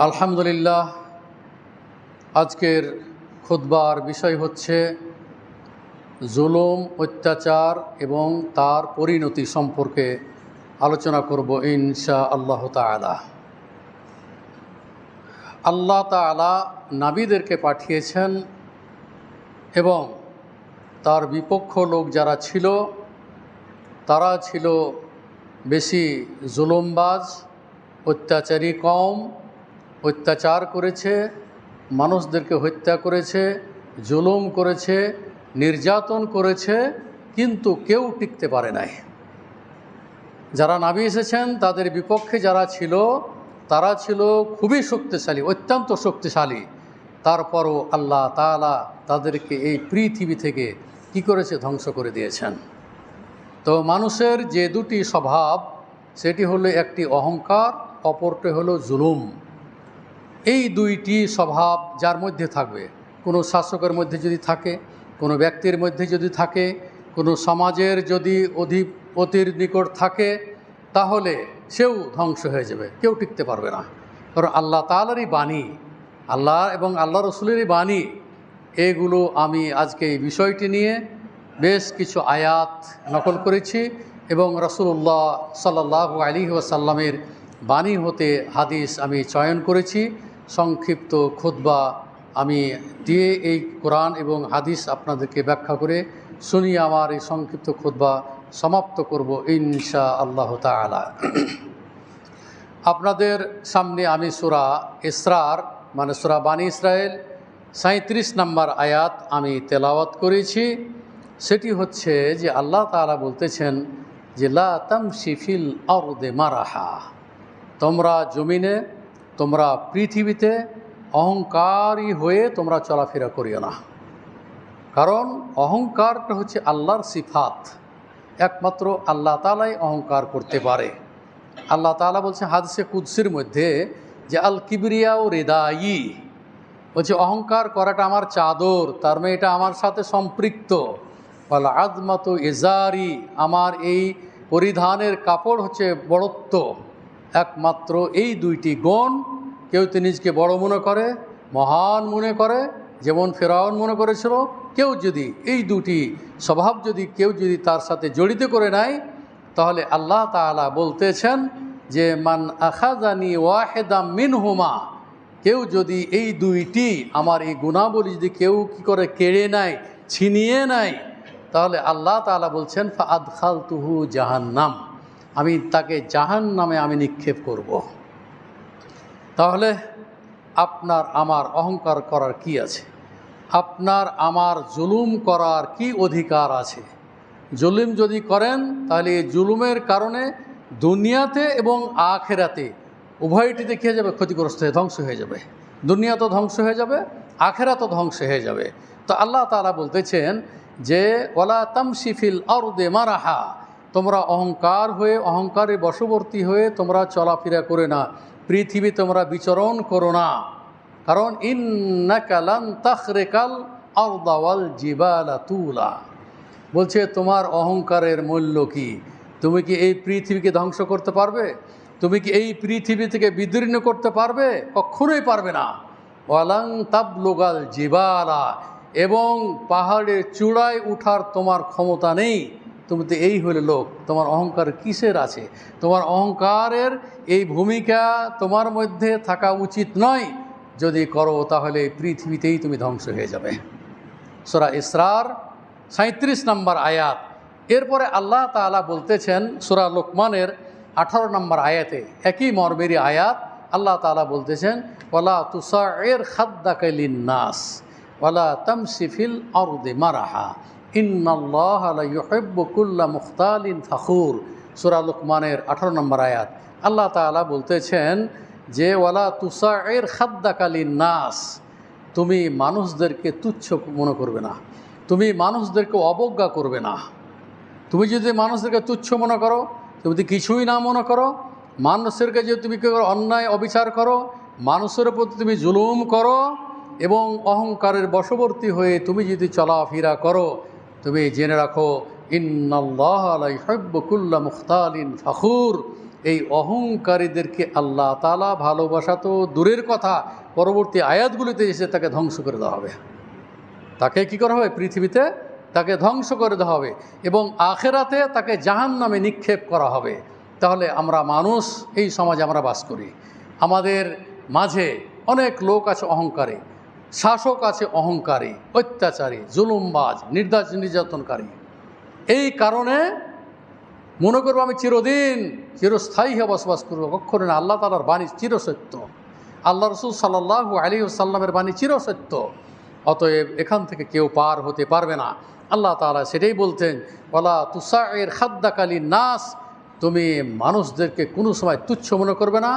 আলহামদুলিল্লাহ। আজকের খুতবার বিষয় হচ্ছে জুলুম, অত্যাচার এবং তার পরিণতি সম্পর্কে আলোচনা করব ইনশা আল্লাহ তাআলা। আল্লাহ তাআলা নবীদেরকে পাঠিয়েছেন এবং তার বিপক্ষ লোক যারা ছিল তারা ছিল বেশি জুলুমবাজ, অত্যাচারী কওম। অত্যাচার করেছে, মানুষদেরকে হত্যা করেছে, জুলুম করেছে, নির্যাতন করেছে, কিন্তু কেউ টিকতে পারে নাই। যারা নবী এসেছেন তাদের বিপক্ষে যারা ছিল তারা ছিল খুবই শক্তিশালী, অত্যন্ত শক্তিশালী। তারপরও আল্লাহ তাআলা তাদেরকে এই পৃথিবী থেকে কি করেছে? ধ্বংস করে দিয়েছেন। তো মানুষের যে দুটি স্বভাব, সেটি হলো একটি অহংকার, অপরটি হলো জুলুম। এই দুইটি স্বভাব যার মধ্যে থাকবে, কোনো শাসকের মধ্যে যদি থাকে, কোনো ব্যক্তির মধ্যে যদি থাকে, কোনো সমাজের যদি অধিপতির নিকট থাকে, তাহলে সেও ধ্বংস হয়ে যাবে, কেউ টিকতে পারবে না। কারণ আল্লাহ তাআলারই বাণী, আল্লাহ এবং আল্লাহ রসুলেরই বাণী। এগুলো আমি আজকে এই বিষয়টি নিয়ে বেশ কিছু আয়াত নকল করেছি এবং রাসূলুল্লাহ সাল্লাল্লাহু আলাইহি ওয়াসাল্লামের বাণী হতে হাদিস আমি চয়ন করেছি। সংক্ষিপ্ত খুতবা আমি দিয়ে এই কোরআন এবং হাদিস আপনাদেরকে ব্যাখ্যা করে শুনিয়ে আমার এই সংক্ষিপ্ত খুতবা সমাপ্ত করব ইনশা আল্লাহ তাআলা। আপনাদের সামনে আমি সূরা ইসরার মানে সূরা বানী ইসরাইল 37 নম্বর আয়াত আমি তেলাওয়াত করেছি। সেটি হচ্ছে যে আল্লাহ তাআলা বলতেছেন যে লা তামশি ফিল আরদি মারাহা, তোমরা জমিনে, তোমরা পৃথিবীতে অহংকারী হয়ে তোমরা চলাফেরা করিও না। কারণ অহংকারটা হচ্ছে আল্লাহর সিফাত, একমাত্র আল্লাহ তাআলাই অহংকার করতে পারে। আল্লাহ তাআলা বলছে হাদিসে কুদসির মধ্যে যে আল কিবরিয়া ও রিদাই, বলছে অহংকার করাটা আমার চাদর, তার মানে এটা আমার সাথে সম্পৃক্ত। ওয়াল আযমাতু ইজারি, আমার এই পরিধানের কাপড় হচ্ছে বড়ত্ব। একমাত্র এই দুইটি গুণ, কেউ নিজকে বড় মনে করে, মহান মনে করে, যেমন ফেরাউন মনে করেছিল, কেউ যদি এই দুটি স্বভাব কেউ যদি তার সাথে জড়িত করে নেয়, তাহলে আল্লাহ তাআলা বলতেছেন যে মান আখাযানি ওয়াহিদাম মিনহুমা, কেউ যদি এই দুইটি আমার এই গুণাবলী যদি কেউ কি করে কেড়ে নেয়, ছিনিয়ে নেয়, তাহলে আল্লাহ তাআলা বলছেন ফাআদখালতুহু জাহান্নাম, আমি তাকে জাহান্নামে আমি নিক্ষেপ করব। তাহলে আপনার আমার অহংকার করার কি আছে? আপনার আমার জুলুম করার কি অধিকার আছে? জুলুম যদি করেন তাহলে এই জুলুমের কারণে দুনিয়াতে এবং আখিরাতে উভয়টিতে কী হয়ে যাবে? ক্ষতিগ্রস্ত হয়ে ধ্বংস হয়ে যাবে। দুনিয়া তো ধ্বংস হয়ে যাবে, আখিরাতও ধ্বংস হয়ে যাবে। তো আল্লাহ তাআলা বলতেছেন যে ওয়ালা তামশি ফিল আরদি মারাহা, তোমরা অহংকার হয়ে, অহংকারের বশবর্তী হয়ে তোমরা চলাফেরা করে না, পৃথিবী তোমরা বিচরণ করো না। কারণ ইন্নাকা লান তাখরিকাল আরদা ওয়াল জিবালা তুলা, বলছে তোমার অহংকারের মূল্য কি? তুমি কি এই পৃথিবীকে ধ্বংস করতে পারবে? তুমি কি এই পৃথিবী থেকে বিদীর্ণ করতে পারবে? কখনোই পারবে না। ওয়ালান তাবলুগাল জিবালা, এবং পাহাড়ের চূড়ায় উঠার তোমার ক্ষমতা নেই। তুমি তো এই হলে লোক, তোমার অহংকার কিসের আছে? তোমার অহংকারের এই ভূমিকা তোমার মধ্যে থাকা উচিত নয়। যদি করো তাহলে পৃথিবীতেই তুমি ধ্বংস হয়ে যাবে। সূরা ইসরার 37 নম্বর আয়াত। এরপরে আল্লাহ তাআলা বলতেছেন সূরা লোকমানের 18 নম্বর আয়াতে, একই মর্মেরই আয়াত, আল্লাহ তাআলা বলতেছেন ওয়ালা তুসাইর খাদ্দাকা লিন্নাস ওয়ালা তামশি ফিল আরদি মারাহা ইন্নাল্লাহা লা ইউহিব্বু কুল্লা মুখতালিন ফখুর। সূরা লোকমানের 18 নম্বর আয়াত। আল্লাহ তাআলা বলতেছেন যে ওয়ালা তুসাইর খাদ্দাকা লিন্নাস, তুমি মানুষদেরকে তুচ্ছ মনে করবে না, তুমি মানুষদেরকে অবজ্ঞা করবে না। তুমি যদি মানুষদেরকে তুচ্ছ মনে করো, তুমি যদি কিছুই না মনে করো, মানুষেরকে যদি তুমি অন্যায় অবিচার করো, মানুষের প্রতি তুমি জুলুম করো এবং অহংকারের বশবর্তী হয়ে তুমি যদি চলাফেরা করো, তুমি জেনে রাখো ইন্নাল্লাহা লা ইউহিব্বু কুল্লা মুখতালিন ফখুর, এই অহংকারীদেরকে আল্লাহ তাআলা ভালোবাসা তো দূরের কথা, পরবর্তী আয়াতগুলিতে এসে তাকে ধ্বংস করে দেওয়া হবে। তাকে কি করা হবে? পৃথিবীতে তাকে ধ্বংস করে দেওয়া হবে এবং আখেরাতে তাকে জাহান্নামে নিক্ষেপ করা হবে। তাহলে আমরা মানুষ, এই সমাজে আমরা বাস করি, আমাদের মাঝে অনেক লোক আছে অহংকারী, শাসক আছে অহংকারী, অত্যাচারী, জুলুমবাজ, নির্যাতনকারী। এই কারণে মনে করবো আমি চিরদিন চিরস্থায়ী হয়ে বসবাস করবো, কখনো না। আল্লাহ তাআলার বাণী চিরসত্য, আল্লাহ রসুল সাল্লাল্লাহু আলাইহি ওয়াসাল্লামের বাণী চিরসত্য। অতএব এখান থেকে কেউ পার হতে পারবে না। আল্লাহ তাআলা সেটাই বলতেন, ওয়ালা তুসাইর খাদ্দাকা লিন্নাস, তুমি মানুষদেরকে কোনো সময় তুচ্ছ মনে করবে না,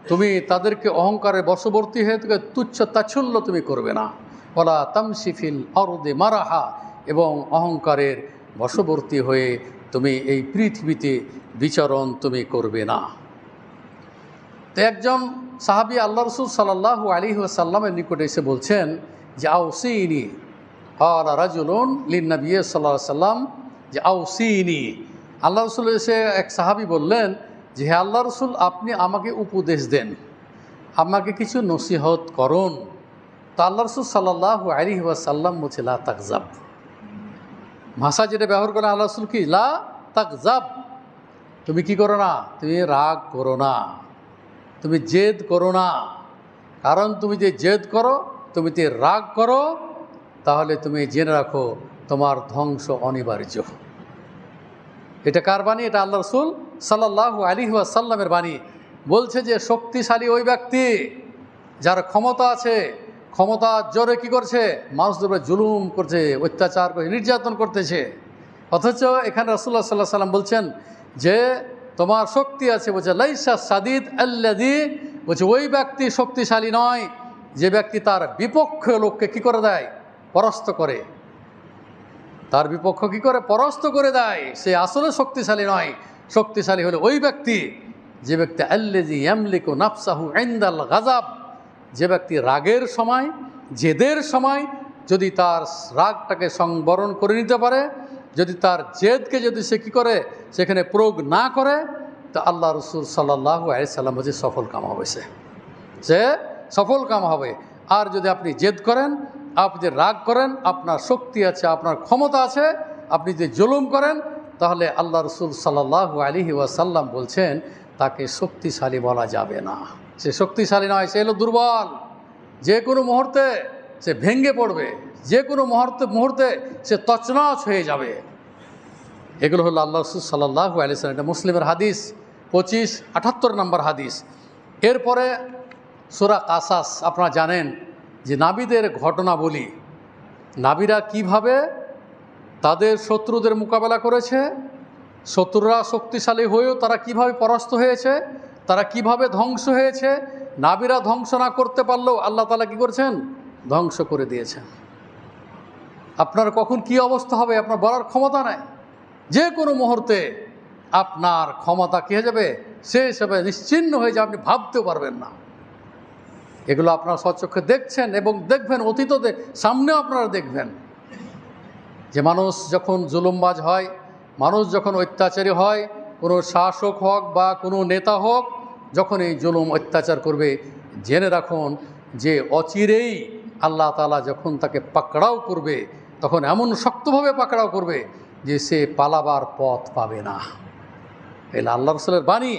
তুমি তাদেরকে অহংকারের বশবর্তী হয়ে তোকে তুচ্ছ তাচ্ছল্য তুমি করবে না। ওয়ালা তামশি ফিল আরদি মারাহা, এবং অহংকারের বশবর্তী হয়ে তুমি এই পৃথিবীতে বিচরণ তুমি করবে না। তো একজন সাহাবী আল্লাহ রসুল সাল্লাল্লাহু আলাইহি ওয়াসাল্লামের নিকটে এসে বলছেন যে আউসিনি, ক্বালা রাজুলুন লিন-নবী সাল্লাল্লাহু আলাইহি ওয়াসাল্লাম, যে আউসিনি। আল্লাহ রসুল এসে এক সাহাবী বললেন যে হে আল্লাহ রসুল, আপনি আমাকে উপদেশ দেন, আমাকে কিছু নসিহত করুন। তো আল্লাহ রসুল সাল্লাল্লাহু আলাইহি ওয়াসাল্লাম বলছে লা তাকজাব। ভাষা যেটা ব্যবহার করেন আল্লাহ রসুল কি, লা তাকজাব, তুমি কি করো না, তুমি রাগ করো না, তুমি জেদ করো না। কারণ তুমি যে জেদ করো, তুমি যে রাগ করো, তাহলে তুমি জেনে রাখো তোমার ধ্বংস অনিবার্য। এটা কার বাণী? এটা আল্লাহ রসুল সাল্লাল্লাহু আলাইহি ওয়াসাল্লামের বাণী। বলছে যে শক্তিশালী ওই ব্যক্তি যার ক্ষমতা আছে, ক্ষমতা জোরে কি করছে, মানুষদের উপরে জুলুম করছে, অত্যাচার করে, নির্যাতন করতেছে। অথচ এখানে রাসূলুল্লাহ সাল্লাল্লাহু আলাইহি ওয়াসাল্লাম বলছেন যে তোমার শক্তি আছে, বলছে লাইসা সাদিদ আল্লাযী, বলছে ওই ব্যক্তি শক্তিশালী নয় যে ব্যক্তি তার বিপক্ষ লোককে কি করে দেয়, পরাস্ত করে। তার বিপক্ষ কি করে, পরাস্ত করে দেয়, সে আসলে শক্তিশালী নয়। শক্তিশালী হলো ওই ব্যক্তি যে ব্যক্তি আল্লাযী ইয়ামলিকু নাফসাহু ইনদাল গাযাব, যে ব্যক্তি রাগের সময়, জেদের সময় যদি তার রাগটাকে সংবরণ করে নিতে পারে, যদি তার জেদকে যদি সে কী করে, সেখানে প্রয়োগ না করে, তো আল্লাহ রসুল সাল্লাল্লাহু আলাইহি সাল্লাম বলছে সফল কাম হবে, সে সফল কাম হবে। আর যদি আপনি জেদ করেন, আপনি যে রাগ করেন, আপনার শক্তি আছে, আপনার ক্ষমতা আছে, আপনি যে জুলুম করেন, তাহলে আল্লাহ রসুল সাল্লাল্লাহু আলাইহি ওয়াসাল্লাম বলছেন তাকে শক্তিশালী বলা যাবে না। সে শক্তিশালী নয়, সে হলো দুর্বল। যে কোনো মুহূর্তে সে ভেঙে পড়বে, যে কোনো মুহূর্তে সে তছনছ হয়ে যাবে। এগুলো হলো আল্লাহ রাসূল সাল্লাল্লাহু আলাইহি ওয়াসাল্লাম, এটা মুসলিমের হাদিস 2578 নম্বর হাদিস। এরপরে সূরা কাসাস, আপনারা জানেন যে নাবিদের ঘটনা বলি, নাবিরা কিভাবে তাদের শত্রুদের মোকাবেলা করেছে, শত্রুরা শক্তিশালী হয়েও তারা কিভাবে পরাস্ত হয়েছে, তারা কিভাবে ধ্বংস হয়েছে। নাবিরা ধ্বংস না করতে পারলেও আল্লাহ তাআলা কী করেছেন, ধ্বংস করে দিয়েছেন। আপনার কখন কি অবস্থা হবে আপনার বলার ক্ষমতা নাই। যে কোনো মুহূর্তে আপনার ক্ষমতা কী হয়ে যাবে, সে হিসেবে নিশ্চিহ্ন হয়ে যাবে, আপনি ভাবতেও পারবেন না। এগুলো আপনারা স্বচক্ষে দেখছেন এবং দেখবেন, অতীততে সামনেও আপনারা দেখবেন যে মানুষ যখন জুলুমবাজ হয়, মানুষ যখন অত্যাচারী হয়, কোনো শাসক হোক বা কোনো নেতা হোক, যখন এই জুলুম অত্যাচার করবে, জেনে রাখুন যে অচিরেই আল্লাহ তাআলা যখন তাকে পাকড়াও করবে, তখন এমন শক্তভাবে পাকড়াও করবে যে সে পালাবার পথ পাবে না। এটা আল্লাহ রসুলের বাণী।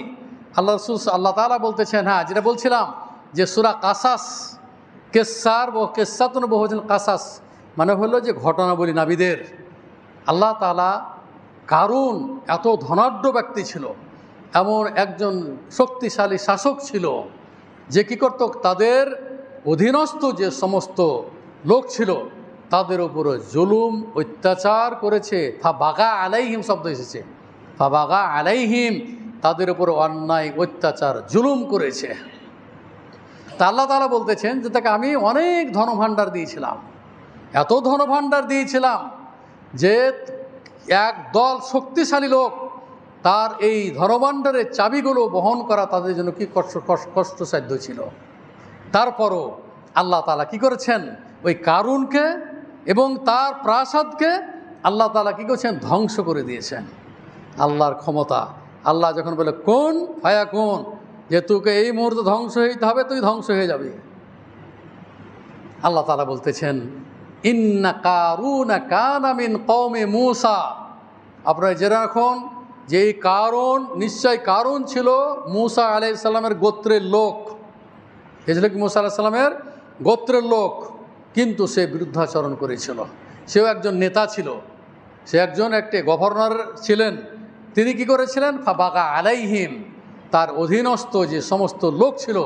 আল্লাহ রসুল আল্লাহ তাআলা বলতেছেন, হ্যাঁ যেটা বলছিলাম যে সূরা কাসাস, কেসার কেসাতুন বহুজন কাসাস মানে হলো যে ঘটনাবলী নাবিদের। আল্লাহ তাআলা, কারুন এত ধনাঢ্য ব্যক্তি ছিল, এমন একজন শক্তিশালী শাসক ছিল যে কী করত, তাদের অধীনস্থ যে সমস্ত লোক ছিল তাদের উপরে জুলুম অত্যাচার করেছে। ফাবাগা আলাইহিম শব্দ এসেছে, ফাবাগা আলাইহিম, তাদের উপর অন্যায় অত্যাচার জুলুম করেছে। তা আল্লাহ তাআলা বলতেছেন যে তাকে আমি অনেক ধনভাণ্ডার দিয়েছিলাম, এত ধনভাণ্ডার দিয়েছিলাম যে এক দল শক্তিশালী লোক তার এই ধনভাণ্ডারের চাবিগুলো বহন করা তাদের জন্য কি কষ্টসাধ্য ছিল। তারপরও আল্লাহ তাআলা কি করেছেন, ওই কারুনকে এবং তার প্রাসাদকে আল্লাহ তাআলা কি করেছেন, ধ্বংস করে দিয়েছেন। আল্লাহর ক্ষমতা, আল্লাহ যখন বলে কোন ফায়াকুন, যে তোকে এই মুহূর্তে ধ্বংস হইতে হবে, তুই ধ্বংস হয়ে যাবে। আল্লাহ তাআলা বলতেছেন ইন্না কারুনা কানা মিন কওমে মূসা, আপনারা জেনে রাখুন যে এই কারুন, নিশ্চয় কারুন ছিল মূসা আলাইহিস সালামের গোত্রের লোক। এ ছিল কি মূসা আলাইহিস সালামের গোত্রের লোক, কিন্তু সে বিরুদ্ধাচরণ করেছিল। সেও একজন নেতা ছিল, সে একটি গভর্নর ছিলেন। তিনি কি করেছিলেন? ফাবাগা আলাইহিম, তার অধীনস্থ যে সমস্ত লোক ছিল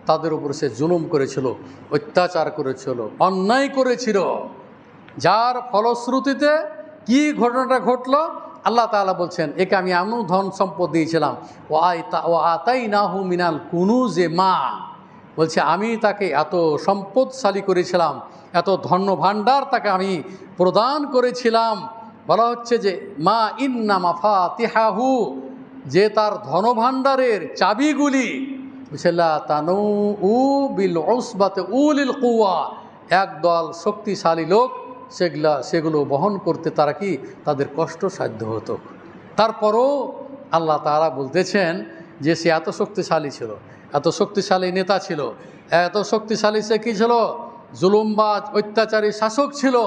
তাদের উপর সে জুলুম করেছিল, অত্যাচার করেছিল, অন্যায় করেছিল। যার ফলশ্রুতিতে কি ঘটনাটা ঘটলো আল্লাহ তাআলা বলছেন, একে আমি এমন ধন সম্পদ দিয়েছিলাম, ও আতাইনাহু মিনাল কুনুজে মা, বলছে আমি তাকে এত সম্পদশালী করেছিলাম, এত ধন্য ভাণ্ডার তাকে আমি প্রদান করেছিলাম। বলা হচ্ছে যে মা ইন্না মাফাতিহাহু, যে তার ধনভাণ্ডারের চাবিগুলি লা তানু বিল উসবাতে উলিল কুওয়া, একদল শক্তিশালী লোক সেগুলো বহন করতে তারা কি তাদের কষ্টসাধ্য হতো। তারপরও আল্লাহ তাআলা বলতেছেন যে সে এত শক্তিশালী ছিল, এত শক্তিশালী নেতা ছিল, এত শক্তিশালী সে কী ছিল? জুলুমবাজ অত্যাচারী শাসক ছিল।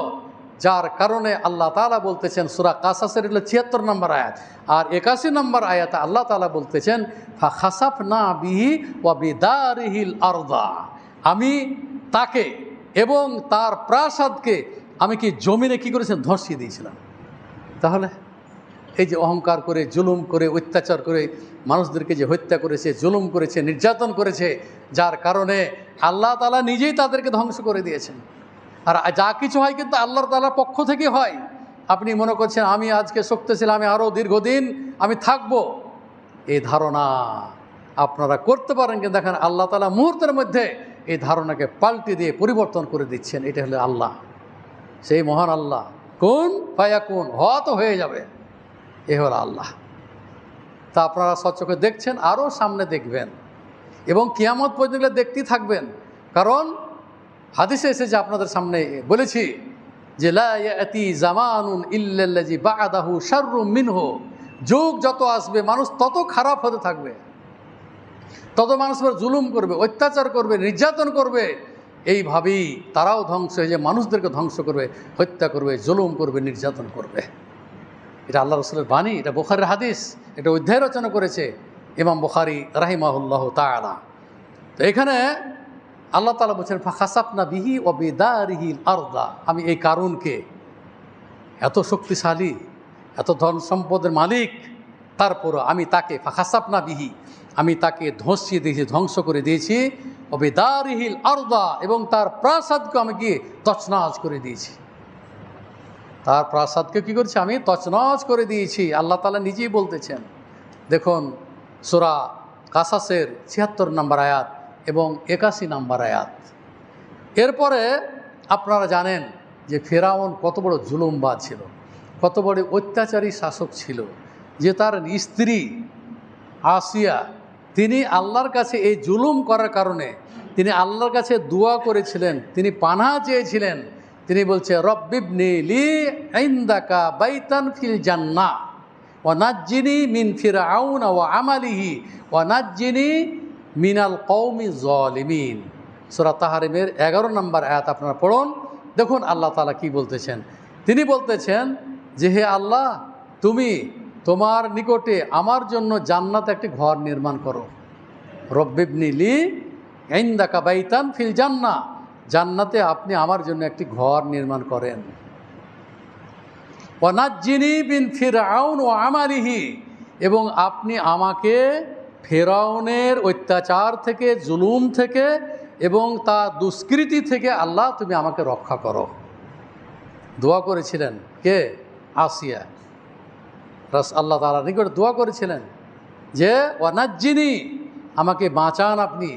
যার কারণে আল্লাহ তাআলা বলতেছেন সূরা কাসাসের ৭৬ নম্বর আয়াত আর ৮১ নম্বর আয়াতে আল্লাহ তাআলা বলতেছেন ফাখাসাফনা বিহি ওয়া বিদারিহিল আরদা, আমি তাকে এবং তার প্রাসাদকে আমি কি জমিনে কি করেছেন? ধসিয়ে দিয়েছিলাম। তাহলে এই যে অহংকার করে, জুলুম করে, অত্যাচার করে মানুষদেরকে যে হত্যা করেছে, জুলুম করেছে, নির্যাতন করেছে, যার কারণে আল্লাহ তাআলা নিজেই তাদেরকে ধ্বংস করে দিয়েছেন। আর যা কিছু হয় কিন্তু আল্লাহ তাআলার পক্ষ থেকে হয়। আপনি মনে করছেন আমি আজকে শক্তিশালী, আমি আরও দীর্ঘদিন আমি থাকব, এই ধারণা আপনারা করতে পারেন, কিন্তু দেখেন আল্লাহ তাআলা মুহূর্তের মধ্যে এই ধারণাকে পাল্টে দিয়ে পরিবর্তন করে দিচ্ছেন। এটা হলো আল্লাহ, সেই মহান আল্লাহ। কোন ফায়াকুন, হওয়া তো হয়ে যাবে, এ হলো আল্লাহ। তা আপনারা সচক্ষে দেখছেন, আরও সামনে দেখবেন এবং কিয়ামত পর্যন্ত দেখতেই থাকবেন। কারণ হাদিসে এসেছে, আপনাদের সামনে বলেছি যে লা ইয়াতি জামানুন ইল্লাল্লাযী বা'দাহু শাররুম মিনহু, যুগ যত আসবে মানুষ তত খারাপ হতে থাকবে, তত মানুষের জুলুম করবে, অত্যাচার করবে, নির্যাতন করবে। এইভাবেই তারাও ধ্বংস হয়ে যায়, মানুষদেরকে ধ্বংস করবে, হত্যা করবে, জুলুম করবে, নির্যাতন করবে। এটা আল্লাহ রাসূলের বাণী, এটা বুখারীর হাদিস। এটা অধ্যায় রচনা করেছে ইমাম বুখারী রাহিমাহুল্লাহ তাআলা। তো এখানে আল্লাহ তাআলা বলছেন ফাখাসাফনা বিহি ওয়া বিদারিহিল আরদা, আমি এই কারুনকে, এত শক্তিশালী, এত ধন সম্পদের মালিক, তারপরও আমি তাকে ফাখাসাফনা বিহি, আমি তাকে ধসিয়ে দিয়েছি, ধ্বংস করে দিয়েছি। ওয়া বিদারিহিল আরদা, এবং তার প্রাসাদকে আমি কি তছনছ করে দিয়েছি। তার প্রাসাদকে কী করেছি? আমি তছনছ করে দিয়েছি। আল্লাহ তাআলা নিজেই বলতেছেন। দেখুন সূরা কাসাসের ৭৬ নম্বর আয়াত এবং ৮১ নম্বর আয়াত। এরপরে আপনারা জানেন যে ফেরাউন কত বড় জুলুমবাজ ছিল, কত বড় অত্যাচারী শাসক ছিল, যে তার স্ত্রী আসিয়া তিনি আল্লাহর কাছে এই জুলুম করার কারণে তিনি আল্লাহর কাছে দোয়া করেছিলেন, তিনি পানাহ চেয়েছিলেন। তিনি বলছে রব্বিবনি লি ইনদাকা বাইতান ফিল জান্নাহ ওয়া নাজ্জিনি মিন ফিরআউন ওয়া আমালিহি ওয়া নাজ্জিনি মিনাল কওমি যালিমিন। সূরা তাহরিমের ১১ নম্বর আয়াত আপনারা পড়ুন। দেখুন আল্লাহ তাআলা কি বলতেছেন। তিনি বলতেছেন যে হে আল্লাহ, তুমি তোমার নিকটে আমার জন্য জান্নাতে একটি ঘর নির্মাণ করো। রব্বিবনি লি ইনদাকা বাইতান ফিল জান্নাহ, জান্নাতে আপনি আমার জন্য একটি ঘর নির্মাণ করেন। ওয়া নাজ্জিনি মিন ফিরআউন ওয়া আমালিহি, এবং আপনি আমাকে ফেরাউনের অত্যাচার থেকে, জুলুম থেকে এবং তার দুষ্কৃতি থেকে আল্লাহ তুমি আমাকে রক্ষা করো। দোয়া করেছিলেন কে? আসিয়া। আল্লাহ তাআলার নিকট দোয়া করেছিলেন যে ওয়া নাজ্জিনি, আমাকে বাঁচান আপনি,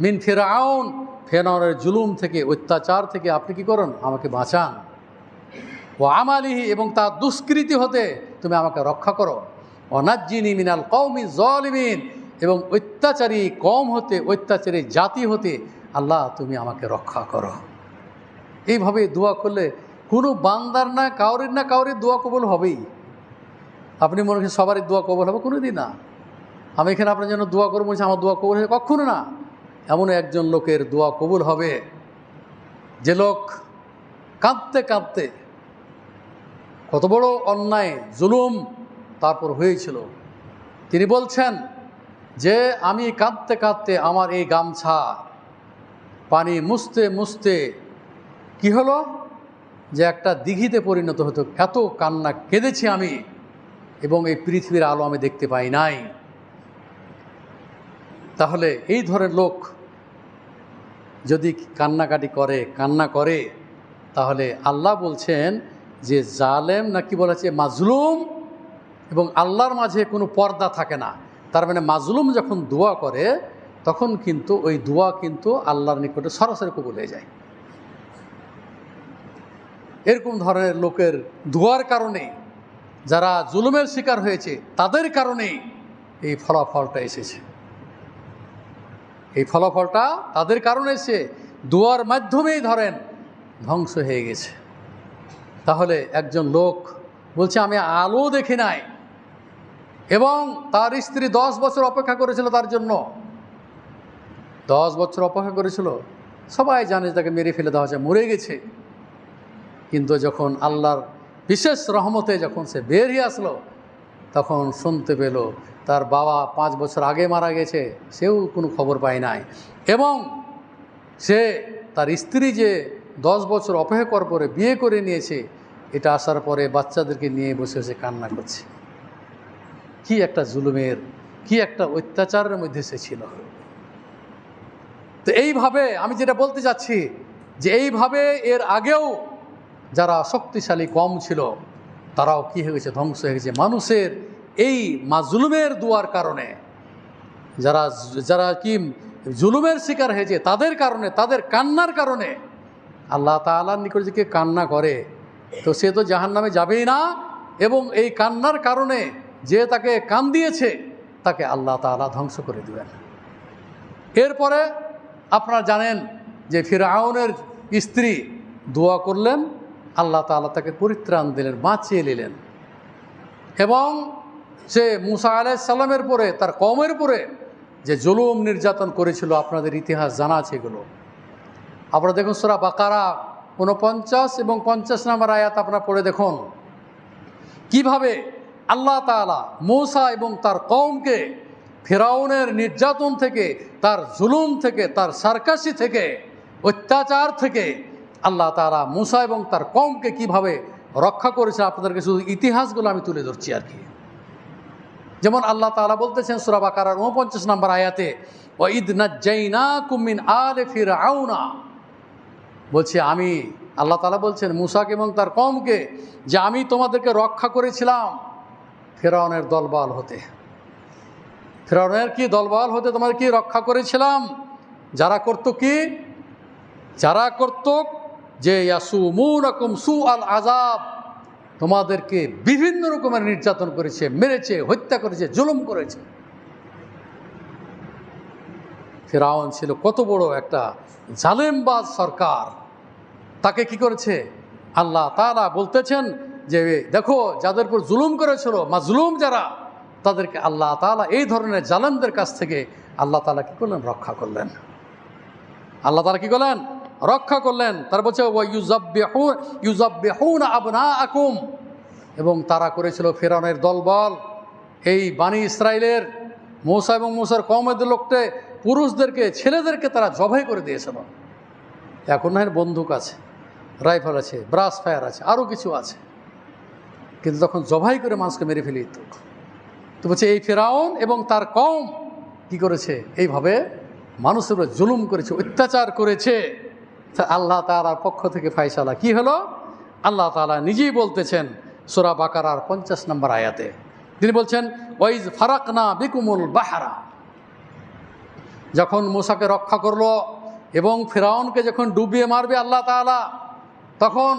মিন ফিরআউন, ফেরাউনের জুলুম থেকে, অত্যাচার থেকে আপনি কি করুন? আমাকে বাঁচান। ও আমালিহি, এবং তার দুষ্কৃতি হতে তুমি আমাকে রক্ষা করো। ও নাজ্জিনি মিনাল কওমি যালিমিন, এবং অত্যাচারী কওম হতে, অত্যাচারী জাতি হতে আল্লাহ তুমি আমাকে রক্ষা করো। এইভাবে দোয়া করলে কোনো বান্দার না কাউরির দোয়া কবুল হবেই। আপনি মনে করেন সবারই দোয়া কবুল হবে? কোনো দিন না। আমি এখানে আপনার জন্য দোয়া করবো বলছি আমার দোয়া কবুল হবে, কখনো না। এমন একজন লোকের দোয়া কবুল হবে যে লোক কাঁদতে কাঁদতে, কত বড় অন্যায় জুলুম তারপর হয়েছিল, তিনি বলছেন যে আমি কাঁদতে কাঁদতে আমার এই গামছা পানি মুছতে মুছতে কি হলো, যে একটা দিঘিতে পরিণত হতো। এত কান্না কেঁদেছি আমি, এবং এই পৃথিবীর আলো আমি দেখতে পাই নাই। তাহলে এই ধরনের লোক যদি কান্না করে তাহলে আল্লাহ বলছেন যে জালেম নাকি বলেছে মাজলুম, এবং আল্লাহর মাঝে কোনো পর্দা থাকে না। তার মানে মাজলুম যখন দোয়া করে তখন কিন্তু ওই দোয়া কিন্তু আল্লাহর নিকটে সরাসরি কবুল হয়ে যায়। এরকম ধরনের লোকের দোয়ার কারণে যারা জুলুমের শিকার হয়েছে তাদের কারণেই এই ফলাফলটা এসেছে। এই ফলাফলটা তাদের কারণে এসে দোয়ার মাধ্যমেই ধরেন ধ্বংস হয়ে গেছে। তাহলে একজন লোক বলছে আমি আলো দেখি নাই, এবং তার স্ত্রী 10 বছর অপেক্ষা করেছিল তার জন্য, 10 বছর অপেক্ষা করেছিল। সবাই জানে তাকে মেরে ফেলে দেওয়া হয়েছে, মরে গেছে। কিন্তু যখন আল্লাহর বিশেষ রহমতে যখন সে বের হয়ে আসলো, তখন শুনতে পেল তার বাবা 5 বছর আগে মারা গেছে, সেও কোনো খবর পায় নাই। এবং সে তার স্ত্রী যে 10 বছর অপেক্ষা করার পরে বিয়ে করে নিয়েছে, এটা আসার পরে বাচ্চাদেরকে নিয়ে বসে বসে কান্না করছে। কি একটা জুলুমের, কি একটা অত্যাচারের মধ্যে সে ছিল। তো এইভাবে আমি যেটা বলতে চাচ্ছি যে এইভাবে এর আগেও যারা শক্তিশালী কম ছিল তারাও কি হয়ে গেছে, ধ্বংস হয়ে গেছে মানুষের এই মাজলুমের দোয়ার কারণে। যারা যারা কি জুলুমের শিকার হয়েছে তাদের কারণে, তাদের কান্নার কারণে আল্লাহ তাআলার নিকট যে কান্না করে তো সে তো জাহান্নামে যাবেই না, এবং এই কান্নার কারণে যে তাকে কান্দিয়েছে তাকে আল্লাহ তাআলা ধ্বংস করে দেবেন। এরপরে আপনারা জানেন যে ফিরআউনের স্ত্রী দোয়া করলেন, আল্লাহ তাআলা তাকে পরিত্রাণ দিলেন, বাঁচিয়ে নিলেন। এবং সে মুসা আলাইহিস সালামের পরে তার কওমের পরে যে জুলুম নির্যাতন করেছিল, আপনাদের ইতিহাস জানা আছে এগুলো। আপনারা দেখুন সূরা বাকারা 49 এবং 50 নম্বর আয়াত আপনারা পড়ে দেখুন কিভাবে আল্লাহ তাআলা মুসা এবং তার কওমকে ফিরআউনের নির্যাতন থেকে, তার জুলুম থেকে, তার সার্কাসি থেকে, অত্যাচার থেকে আল্লাহ তাআলা মুসা এবং তার কওমকে কিভাবে রক্ষা করেছে। আপনাদেরকে শুধু ইতিহাসগুলো আমি তুলে ধরছি আর কি। যেমন আল্লাহ তাআলা বলতেছেন সূরা বাকারার 49 নম্বর আয়াতে, ওয়া ইদ নাজ্জাইনাকুম মিন আলি ফিরআউনা, বলছে আমি আল্লাহ তাআলা বলছেন মুসাকে এবং তার কওমকে যে আমি তোমাদেরকে রক্ষা করেছিলাম ফিরআউনের দলবল হতে। ফিরআউনের কি দলবল হতে তোমাদের কি রক্ষা করেছিলাম? যারা করত কি, যারা করত যে ইয়াসুমুনাকুম সুআল আযাব, তোমাদেরকে বিভিন্ন রকমের নির্যাতন করেছে, মেরেছে, হত্যা করেছে, জুলুম করেছে। ফিরআউন ছিল কত বড় একটা জালেমবাজ সরকার, তাকে কি করেছে আল্লাহ তাআলা বলতেছেন যে দেখো যাদের উপর জুলুম করেছিল, মাজলুম যারা, তাদেরকে আল্লাহ তাআলা এই ধরনের জালেমদের কাছ থেকে আল্লাহ তাআলা কি করলেন, রক্ষা করলেন। আল্লাহ তাআলা কি করলেন, রক্ষা করলেন। তার বলছে ওয়া ইউযাব্বিহুনা আবনাআকুম, এবং তারা করেছিল ফিরআউনের দলবল এই বানি ইসরাইলের মূসা এবং মূসার কওমের লোককে, পুরুষদেরকে, ছেলেদেরকে তারা জবাই করে দিয়েছিল। এখন না বন্দুক আছে, রাইফেল আছে, ব্রাশ ফায়ার আছে, আরও কিছু আছে, কিন্তু তখন জবাই করে মানুষকে মেরে ফেলে দিত। তো বলছে এই ফিরআউন এবং তার কওম কি করেছে, এইভাবে মানুষের উপর জুলুম করেছে, অত্যাচার করেছে। তা আল্লাহ তাআলার পক্ষ থেকে ফায়সালা কি হলো, আল্লাহ তাআলা নিজেই বলতেছেন সূরা বাকারার 50 নম্বর আয়াতে, তিনি বলছেন ওয়াইজ ফারাকনা বিকুমুল বাহরা, যখন মূসাকে রক্ষা করলো এবং ফিরআউনকে যখন ডুবিয়ে মারবে আল্লাহ তাআলা, তখন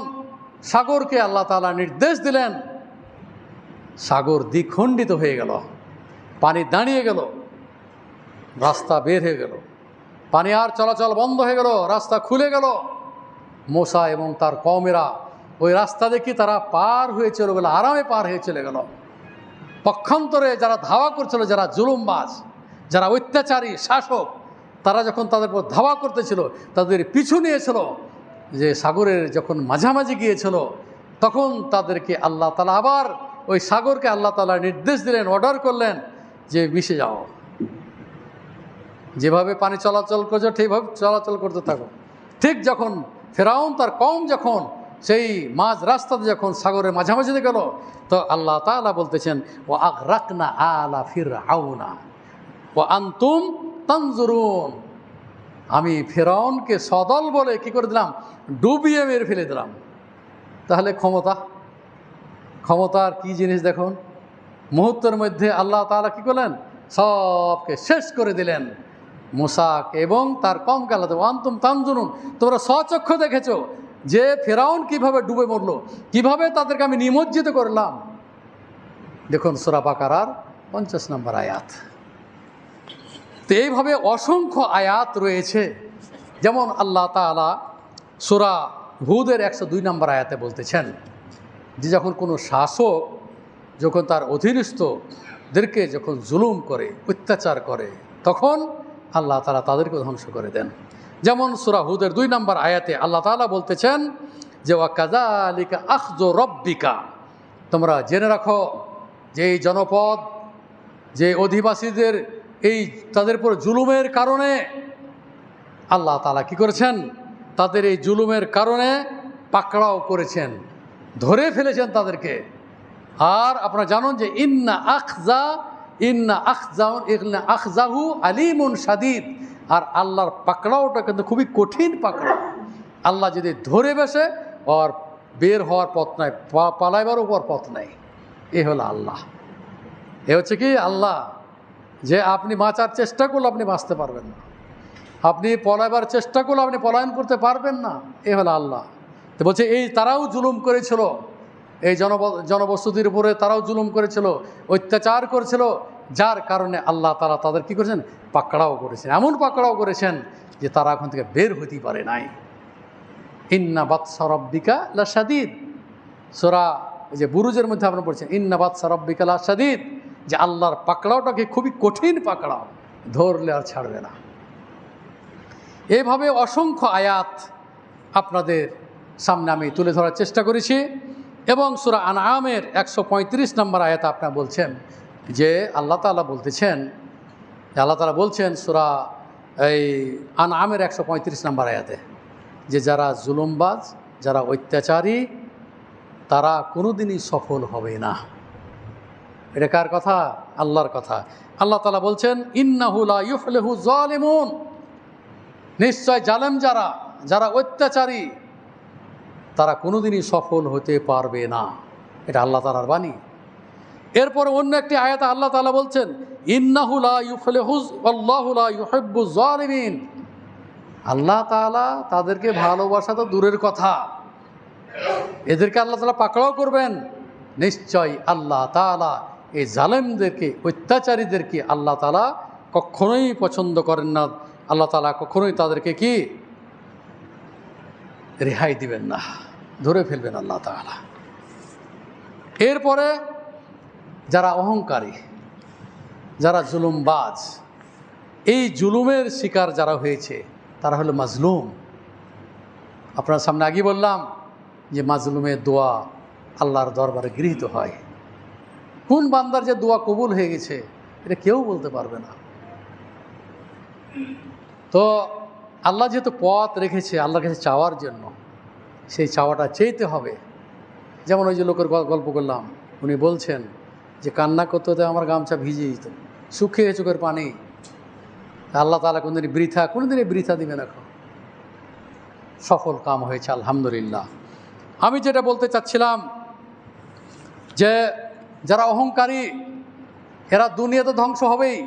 সাগরকে আল্লাহ তাআলা নির্দেশ দিলেন, সাগর দ্বিখণ্ডিত হয়ে গেল, পানি দাঁড়িয়ে গেল, রাস্তা বের হয়ে গেল, পানি আর চলাচল বন্ধ হয়ে গেল, রাস্তা খুলে গেল। মূসা এবং তার কওমেরা ওই রাস্তা দেখি তারা পার হয়ে চলে গেল, আরামে পার হয়ে চলে গেল। পক্ষান্তরে যারা ধাওয়া করছিল, যারা জুলুমবাজ, যারা অত্যাচারী শাসক, তারা যখন তাদের উপর ধাওয়া করতেছিল, তাদের পিছু নিয়েছিল, যে সাগরের যখন মাঝামাঝি গিয়েছিল, তখন তাদেরকে আল্লাহ তাআলা আবার ওই সাগরকে আল্লাহ তাআলা নির্দেশ দিলেন, অর্ডার করলেন যে মিশে যাও, যেভাবে পানি চলাচল করছো ঠিকভাবে চলাচল করতে থাকো। ঠিক যখন ফেরাউন তার কওম যখন সেই মাঝ রাস্তাতে যখন সাগরের মাঝামাঝিতে গেল, তো আল্লাহ তাআলা বলতেছেন, ও আগরাকনা আলা ফিরআউনা ওয়া আনতুম তানজুরুন, আমি ফেরাউনকে সদল বলে কি করে দিলাম, ডুবিয়ে মেরে ফেলে দিলাম। তাহলে ক্ষমতার কি জিনিস দেখুন, মুহূর্তের মধ্যে আল্লাহ তাআলা কি করলেন, সবকে শেষ করে দিলেন। মুসাকে এবং তার কওমকে আল্লাহ আনতুম তানজুরুন, তোমরা স্বচক্ষু দেখেছো যে ফেরাউন কিভাবে ডুবে মরলো, কিভাবে তাদেরকে আমি নিমজ্জিত করলাম। দেখুন সূরা বাকারার 50 নম্বর আয়াত। তো এইভাবে অসংখ্য আয়াত রয়েছে। যেমন আল্লাহ তাআলা সূরা হুদের 102 নম্বর আয়াতে বলতেছেন যে যখন কোনো শাসক যখন তার অধীনস্থদেরকে যখন জুলুম করে, অত্যাচার করে, তখন আল্লাহ তাআলা তাদেরকে ধ্বংস করে দেন। যেমন সূরা হুদের 2 নম্বর আয়াতে আল্লাহ তাআলা বলতেছেন যে ওয়া কাযালিকা আখযু রাব্বিকা, তোমরা জেনে রাখো যে এই জনপদ, যে অধিবাসীদের এই তাদের উপর জুলুমের কারণে আল্লাহ তাআলা কি করেছেন, তাদের এই জুলুমের কারণে পাকড়াও করেছেন, ধরে ফেলেছেন তাদেরকে। আর আপনারা জানেন যে ইন্না আখজাহু আলিমুন শাদীদ, আর আল্লাহর পাকড়াওটা কিন্তু খুবই কঠিন পাকড়াও। আল্লাহ যদি ধরে বসে আর বের হওয়ার পথ নাই, পালাইবার উপর পথ নাই। এ হলো আল্লাহ। এ হচ্ছে কি আল্লাহ, যে আপনি বাঁচার চেষ্টা করলে আপনি বাঁচতে পারবেন না, আপনি পলাইবার চেষ্টা করলে আপনি পলায়ন করতে পারবেন না। এ হলো আল্লাহ। তো বলছে এই তারাও জুলুম করেছিল, এই জনবসতির উপরে তারাও জুলুম করেছিল, অত্যাচার করেছিল, যার কারণে আল্লাহ তাআলা তাদের কী করেছেন, পাকড়াও করেছেন। এমন পাকড়াও করেছেন যে তারা এখন থেকে বের হতেই পারে নাই। ইন্না বাতশা রাব্বিকা লাশাদীদ, সূরা যে বুরুজের মধ্যে আপনারা পড়ছেন ইন্না বাতশা রাব্বিকা লাশাদীদ, যে আল্লাহর পাকড়াওটাকে খুবই কঠিন পাকড়াও, ধরলে আর ছাড়বে না। এভাবে অসংখ্য আয়াত আপনাদের সামনে আমি তুলে ধরার চেষ্টা করেছি। এবং সূরা আনআমের 135 নম্বর আয়াত আপনারা বলছেন যে আল্লাহ তাআলা বলতেছেন, আল্লাহ তাআলা বলছেন সূরা এই আনআমের 135 নম্বর আয়াতে যে যারা জুলুমবাজ, যারা অত্যাচারী, তারা কোনোদিনই সফল হবে না। এটা কার কথা? আল্লাহর কথা। আল্লাহ তাআলা বলছেন ইন্নাহু লা ইউফলিহু যালিমুন, নিশ্চয় জালেম যারা অত্যাচারী, তারা কোনোদিনই সফল হতে পারবে না। এটা আল্লাহ তাআলার বাণী। এরপরে অন্য একটি আয়াতে আল্লাহ তাআলা বলছেন ইন্নাহু লা ইউফলিহু আল্লাহু লা ইউহিব্বুজ যালিমিন, আল্লাহ তাআলা তাদেরকে ভালোবাসা তো দূরের কথা, এদেরকে আল্লাহ তাআলা পাকড়াও করবেন। নিশ্চয় আল্লাহ তাআলা এই জালেমদেরকে, অত্যাচারীদেরকে আল্লাহ তাআলা কখনোই পছন্দ করেন না। আল্লাহ তাআলা কখনোই তাদেরকে কি রেহাই দিবেন না, ধরে ফেলবেন আল্লাহ তাআলা। এরপরে যারা অহংকারী, যারা জুলুমবাজ, এই জুলুমের শিকার যারা হয়েছে তারা হলো মাজলুম। আপনার সামনে আগে বললাম যে মাজলুমের দোয়া আল্লাহর দরবারে গৃহীত হয়। কোন বান্দার যে দোয়া কবুল হয়ে গেছে এটা কেউ বলতে পারবে না। তো আল্লাহ যেহেতু পথ রেখেছে আল্লাহর কাছে চাওয়ার জন্য, সেই চাওয়াটা চাইতে হবে। যেমন ওই যে লোকের গল্প করলাম, উনি বলছেন যে কান্না করতে হতে আমার গামছা ভিজে যেত, শুকিয়ে চোখের পানি। আল্লাহ তাআলা কোনোদিনই বৃথা দিবেন। এখন সফল কাম হয়েছে আলহামদুলিল্লাহ। আমি যেটা বলতে চাচ্ছিলাম যে যারা অহংকারী, এরা দুনিয়াতে ধ্বংস হবেই,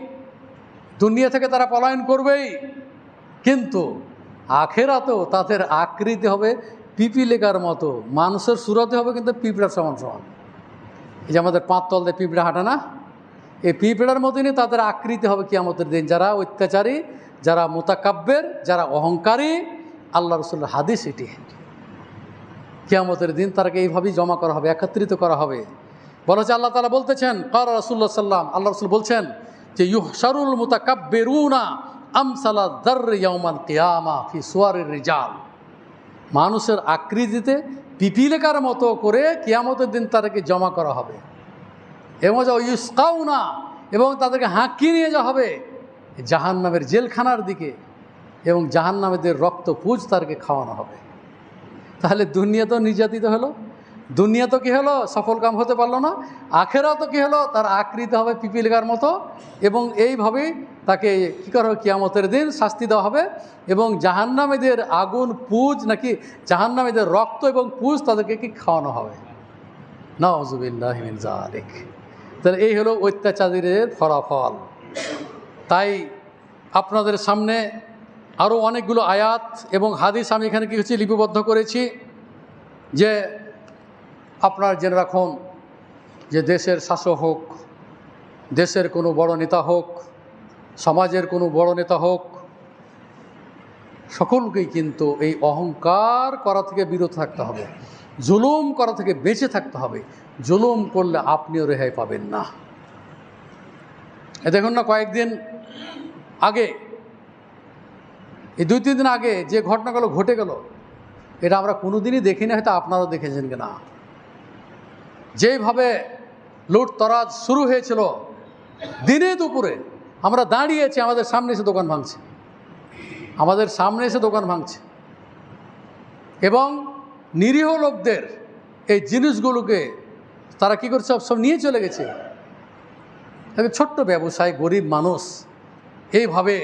দুনিয়া থেকে তারা পলায়ন করবেই, কিন্তু আখেরাতেও তাদের আকৃতি হবে পিপিলিকার মতো, মানুষের সুরতে হবে কিন্তু পিঁপড়ার সমান সমান। এই যে আমাদের পাঁচতল দিয়ে পিঁপড়া হাঁটে না, এই পিঁপড়ার মতনই তাদের আকৃতি হবে কিয়ামতের দিন। যারা অত্যাচারী, যারা মুতাকাব্বির, যারা অহংকারী, আল্লাহ রাসূলের হাদিস এটি। কিয়ামতের দিন তারাকে এইভাবেই জমা করা হবে, একত্রিত করা হবে। বলা হচ্ছে আল্লাহ তাআলা বলতেছেন, ক্বালা রাসূলুল্লাহ সাল্লাম, আল্লাহ রাসূল বলছেন যে ইউহশারুল মুতাকাব্বিরুনা আমসালা যাররি ইয়াউমাল কিয়ামা ফি সুওয়ারির রিজাল। মানুষের আকৃতিতে পিপিলিকার মতো করে কিয়ামতের দিন তাদেরকে জমা করা হবে, এবং ইউসকাউনা, এবং তাদেরকে হাঁকিয়ে নিয়ে যাওয়া হবে জাহান্নামের জেলখানার দিকে, এবং জাহান্নামীদের রক্ত পুজ তাদেরকে খাওয়ানো হবে। তাহলে দুনিয়া তো নির্যাতিত হলো, দুনিয়া তো কী হলো, সফল কাম হতে পারলো না। আখেরাও তো কী হলো, তার আকৃতি হবে পিপিলিকার মতো, এবং এইভাবেই তাকে কী করা হবে, কিয়ামতের দিন শাস্তি দেওয়া হবে, এবং জাহান্নামীদের আগুন পুজ নাকি জাহান্নামীদের রক্ত এবং পুজ তাদেরকে কি খাওয়ানো হবে। নাউযুবিল্লাহি মিন যালিক। তাহলে এই হলো অত্যাচারীদের ফলাফল। তাই আপনাদের সামনে আরও অনেকগুলো আয়াত এবং হাদিস আমি এখানে কিছু লিপিবদ্ধ করেছি, যে আপনারা জেনে রাখুন যে দেশের শাসক হোক, দেশের কোনো বড় নেতা হোক, সমাজের কোনো বড় নেতা হোক, সকলকেই কিন্তু এই অহংকার করা থেকে বিরত থাকতে হবে, জুলুম করা থেকে বেঁচে থাকতে হবে। জুলুম করলে আপনিও রেহাই পাবেন না। দেখুন না, কয়েকদিন আগে, এই 2-3 দিন আগে যে ঘটনাগুলো ঘটে গেল, এটা আমরা কোনোদিনই দেখিনি, হয়তো আপনারাও দেখেছেন কিনা। যেইভাবে লুটতরাজ শুরু হয়েছিল দিনে দুপুরে, আমরা দাঁড়িয়েছি, আমাদের সামনে এসে দোকান ভাঙছে, আমাদের সামনে এসে দোকান ভাঙছে, এবং নিরীহ লোকদের এই জিনিসগুলোকে তারা কী করছে, সব নিয়ে চলে গেছে। ছোট্ট ব্যবসায়ী, গরিব মানুষ, এইভাবে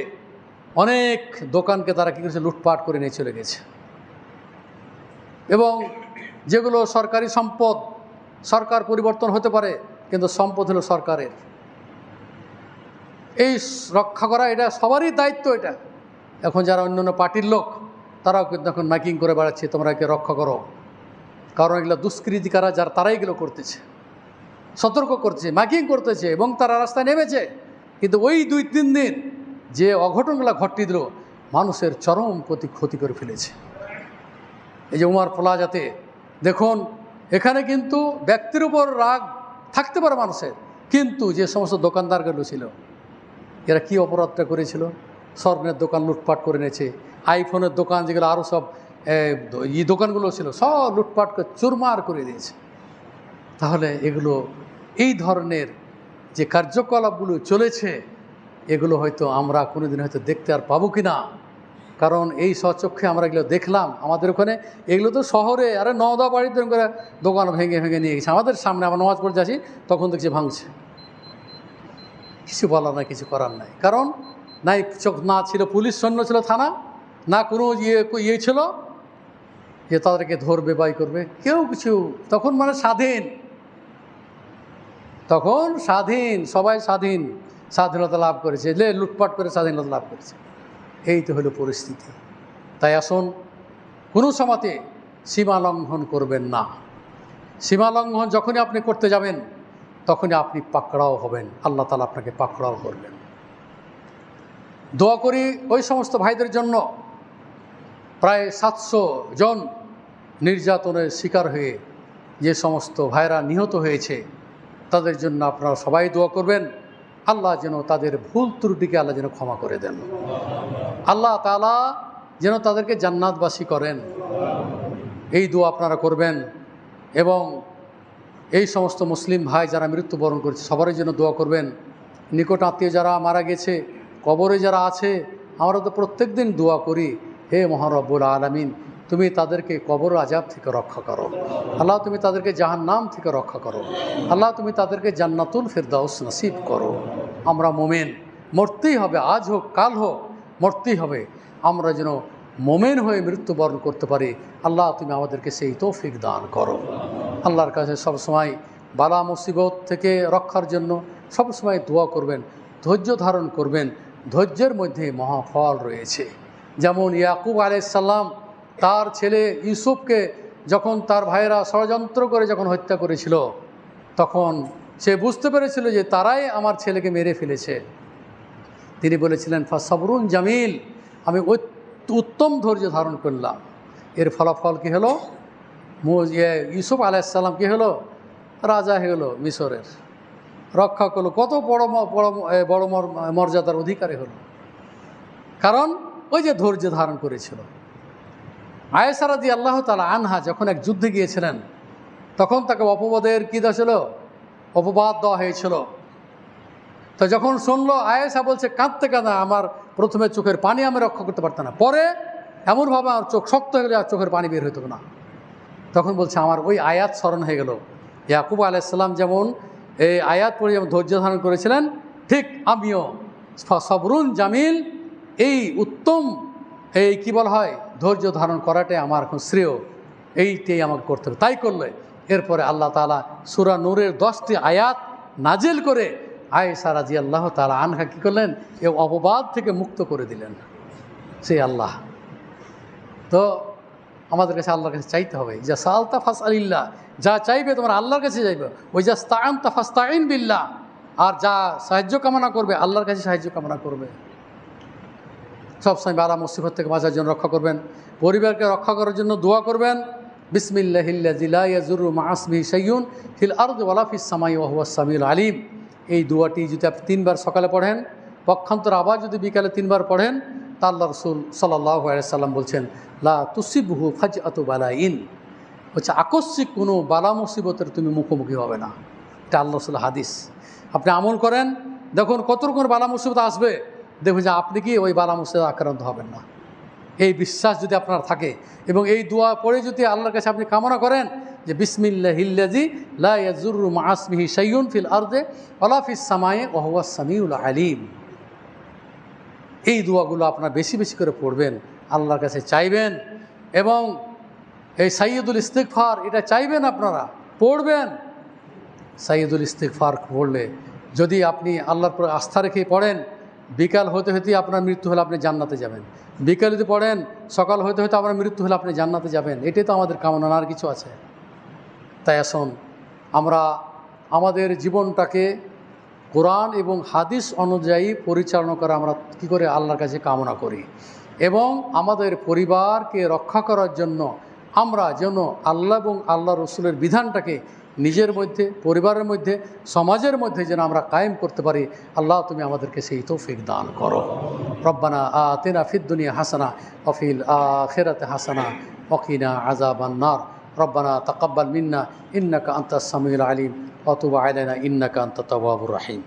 অনেক দোকানকে তারা কী করেছে, লুটপাট করে নিয়ে চলে গেছে। এবং যেগুলো সরকারি সম্পদ, সরকার পরিবর্তন হতে পারে, কিন্তু সম্পদ হলো সরকারের। এই রক্ষা করা এটা সবারই দায়িত্ব। এটা এখন যারা অন্যান্য পার্টির লোক, তারাও কিন্তু এখন মাইকিং করে বেড়াচ্ছে, তোমরা একে রক্ষা করো, কারণ এগুলো দুষ্কৃতিকারা যারা, তারাই এগুলো করতেছে, সতর্ক করছে, মাইকিং করতেছে, এবং তারা রাস্তায় নেমেছে। কিন্তু ওই 2-3 দিন যে অঘটনগুলো ঘটিয়ে দিল, মানুষের চরম ক্ষতি করে ফেলেছে। এই যে উমার প্লাজাতে দেখুন, এখানে কিন্তু ব্যক্তির উপর রাগ থাকতে পারে মানুষের, কিন্তু যে সমস্ত দোকানদারগুলো ছিল, এরা কি অপরাধটা করেছিল, স্বর্ণের দোকান লুটপাট করে নিয়েছে, আইফোনের দোকান, যেগুলো আরও সব দোকানগুলো ছিল, সব লুটপাট করে চুরমার করে দিয়েছে। তাহলে এগুলো, এই ধরনের যে কার্যকলাপগুলো চলেছে, এগুলো হয়তো আমরা কোনোদিন হয়তো দেখতে আর পাবো কি না, কারণ এই স্বচক্ষে আমরা এগুলো দেখলাম। আমাদের ওখানে এগুলো তো শহরে, আরে 9-10 বাড়িতে করে দোকান ভেঙে নিয়ে গেছে আমাদের সামনে। আমরা নামাজ পড়তে আসি, তখন দেখছি ভাঙছে। কিছু বলার নাই, কিছু করার নাই, কারণ নাই চোখ না ছিল পুলিশ সৈন্য, ছিল থানা, না কোনো ইয়ে ছিল যে তাদেরকে ধরবে বাই করবে, কেউ কিছু। তখন মানে স্বাধীন, তখন স্বাধীন, সবাই স্বাধীন, স্বাধীনতা লাভ করেছে, লুটপাট করে স্বাধীনতা লাভ করেছে। এই তো হলো পরিস্থিতি। তাই আসুন, কোনো সময়তে সীমা লঙ্ঘন করবেন না। সীমা লঙ্ঘন যখনই আপনি করতে যাবেন, তখনই আপনি পাকড়াও হবেন, আল্লাহ তাআলা আপনাকে পাকড়াও করবেন। দোয়া করি ওই সমস্ত ভাইদের জন্য, প্রায় 700 জন নির্যাতনের শিকার হয়ে যে সমস্ত ভাইরা নিহত হয়েছে, তাদের জন্য আপনারা সবাই দোয়া করবেন। আল্লাহ যেন তাদের ভুল ত্রুটিকে আল্লাহ যেন ক্ষমা করে দেন, আল্লাহ তাআলা যেন তাদেরকে জান্নাতবাসী করেন, এই দোয়া আপনারা করবেন। এবং এই সমস্ত মুসলিম ভাই যারা মৃত্যুবরণ করেছে, সবারই জন্য দোয়া করবেন। নিকট আত্মীয় যারা মারা গেছে, কবরে যারা আছে, আমরা তো প্রত্যেক দিন দোয়া করি, হে মহান রব্বুল আলামিন, তুমি তাদেরকে কবর আযাব থেকে রক্ষা করো, আল্লাহ তুমি তাদেরকে জাহান্নাম থেকে রক্ষা করো, আল্লাহ তুমি তাদেরকে জান্নাতুল ফিরদাউস নসিব করো। আমরা মোমেন, মরতেই হবে, আজ হোক কাল হোক, মরতেই হবে। আমরা যেন মোমেন হয়ে মৃত্যুবরণ করতে পারি, আল্লাহ তুমি আমাদেরকে সেই তৌফিক দান করো। আল্লাহর কাছে সবসময় বালা মুসিবত থেকে রক্ষার জন্য সবসময় দোয়া করবেন, ধৈর্য ধারণ করবেন। ধৈর্যের মধ্যে মহাফল রয়েছে। যেমন ইয়াকুব আলাইহিস সালাম তার ছেলে ইউসুফকে যখন তার ভাইয়েরা ষড়যন্ত্র করে যখন হত্যা করেছিল, তখন সে বুঝতে পেরেছিল যে তারাই আমার ছেলেকে মেরে ফেলেছে। তিনি বলেছিলেন ফাসবরুন জামিল, আমি উত্তম ধৈর্য ধারণ করলাম। এর ফলাফল কী হলো? ইউসুফ আলাইহিস সালাম কী হলো? রাজা হয়ে গেলো মিশরের, রক্ষা করলো, কত বড় বড় মর্যাদার অধিকারী হলো, কারণ ওই যে ধৈর্য ধারণ করেছিল। আয়েশা রাদিয়াল্লাহু তাআলা আনহা যখন এক যুদ্ধে গিয়েছিলেন, তখন তাকে অপবাদের কী দেওয়া ছিল, অপবাদ দেওয়া হয়েছিল। তো যখন শুনলো, আয়েশা বলছে কাঁদতে কাঁদা, আমার প্রথমে চোখের পানি আমি রক্ষা করতে পারতাম না, পরে এমনভাবে আমার চোখ শক্ত হয়ে গেলে আর চোখের পানি বের হইতো না। তখন বলছে আমার ওই আয়াত স্মরণ হয়ে গেল, ইয়াকুব আলাইহিস সালাম যেমন এই আয়াত পড়ে যেমন ধৈর্য ধারণ করেছিলেন, ঠিক আমিও সবরুন জামিল, এই উত্তম এই কী বলা হয় ধৈর্য ধারণ করাটাই আমার এখন শ্রেয়, এইটাই আমাকে করতে হবে। তাই করলে এরপরে আল্লাহ তাআলা সূরা নূরের 10টি আয়াত নাজিল করে আয়েশা রাদিয়াল্লাহু তাআলা আনহা কী করলেন, এই অপবাদ থেকে মুক্ত করে দিলেন সেই আল্লাহ। তো আমাদের কাছে আল্লাহর কাছে চাইতে হবে, যা সালতা ফাসআলিল্লাহ, যা চাইবে তোমার আল্লাহর কাছে চাইবে, ওই যা ইসতাআনতা ফাসতাঈন বিল্লাহ, আর যা সাহায্য কামনা করবে আল্লাহর কাছে সাহায্য কামনা করবে। সবসময় বালা মুসিবত থেকে বাঁচার জন্য রক্ষা করবেন, পরিবারকে রক্ষা করার জন্য দোয়া করবেন, বিসমিল্লাহিল্লাযী লা ইয়াযুররু মা ইসমিহি শাইউন ফিল আরদি ওয়ালা ফিস সামাই ওয়া হুয়াস সামিউল আলিম। এই দোয়াটি যদি আপনি 3 বার সকালে পড়েন, পক্ষান্তর আবার যদি বিকালে 3 বার পড়েন, তা আল্লাহ রাসূল সাল্লাল্লাহু আলাইহি সাল্লাম বলছেন লা তুসিবহু ফাজআতু বালাইন, হচ্ছে আকস্মিক কোনো বালা মুসিবতের তুমি মুখোমুখি হবে না। এটা আল্লাহ রাসূল হাদিস। আপনি আমল করেন, দেখুন কত রকমের বালা মুসিবত আসবে, দেখুন যে আপনি কি ওই বালা মুসিবতে আক্রান্ত হবেন না। এই বিশ্বাস যদি আপনার থাকে এবং এই দোয়া পড়ে যদি আল্লাহর কাছে আপনি কামনা করেন যে বিসমিল্লাহিল্লাযী লা ইয়াযুররু মা ইসমিহি শাইউন ফিল আরদি ওয়ালা ফিস সামাই ওয়া হুয়াস সামিউল আলিম, এই দোয়াগুলো আপনারা বেশি বেশি করে পড়বেন, আল্লাহর কাছে চাইবেন, এবং এই সাইয়্যিদুল ইস্তিগফার এটা চাইবেন, আপনারা পড়বেন। সাইয়্যিদুল ইস্তিগফার পড়লে যদি আপনি আল্লাহর উপর আস্থা রেখে পড়েন, বিকাল হতে হতে আপনার মৃত্যু হলে আপনি জান্নাতে যাবেন, বিকাল যদি পড়েন সকাল হতে হতে আপনার মৃত্যু হলে আপনি জান্নাতে যাবেন। এটাই তো আমাদের কামনা, আর কিছু আছে? তাই আসুন আমরা আমাদের জীবনটাকে কোরআন এবং হাদিস অনুযায়ী পরিচালনা করে আমরা কী করে আল্লাহর কাছে কামনা করি, এবং আমাদের পরিবারকে রক্ষা করার জন্য আমরা যেন আল্লাহ এবং আল্লাহ রসুলের বিধানটাকে নিজের মধ্যে, পরিবারের মধ্যে, সমাজের মধ্যে যেন আমরা কায়েম করতে পারি। আল্লাহ তুমি আমাদেরকে সেই তৌফিক দান করো। রব্বানা আতিনা ফিদ দুনিয়া হাসানা ওয়া ফিল আখিরাতি হাসানা ওয়া কিনা আযাবান নার। রব্বানা তাকাব্বাল মিন্না ইন্নাকা আনতাস সামিউল আলিম ওয়া তুব আলাইনা ইন্নাকা আনতাত তাওয়াবুর রহিম।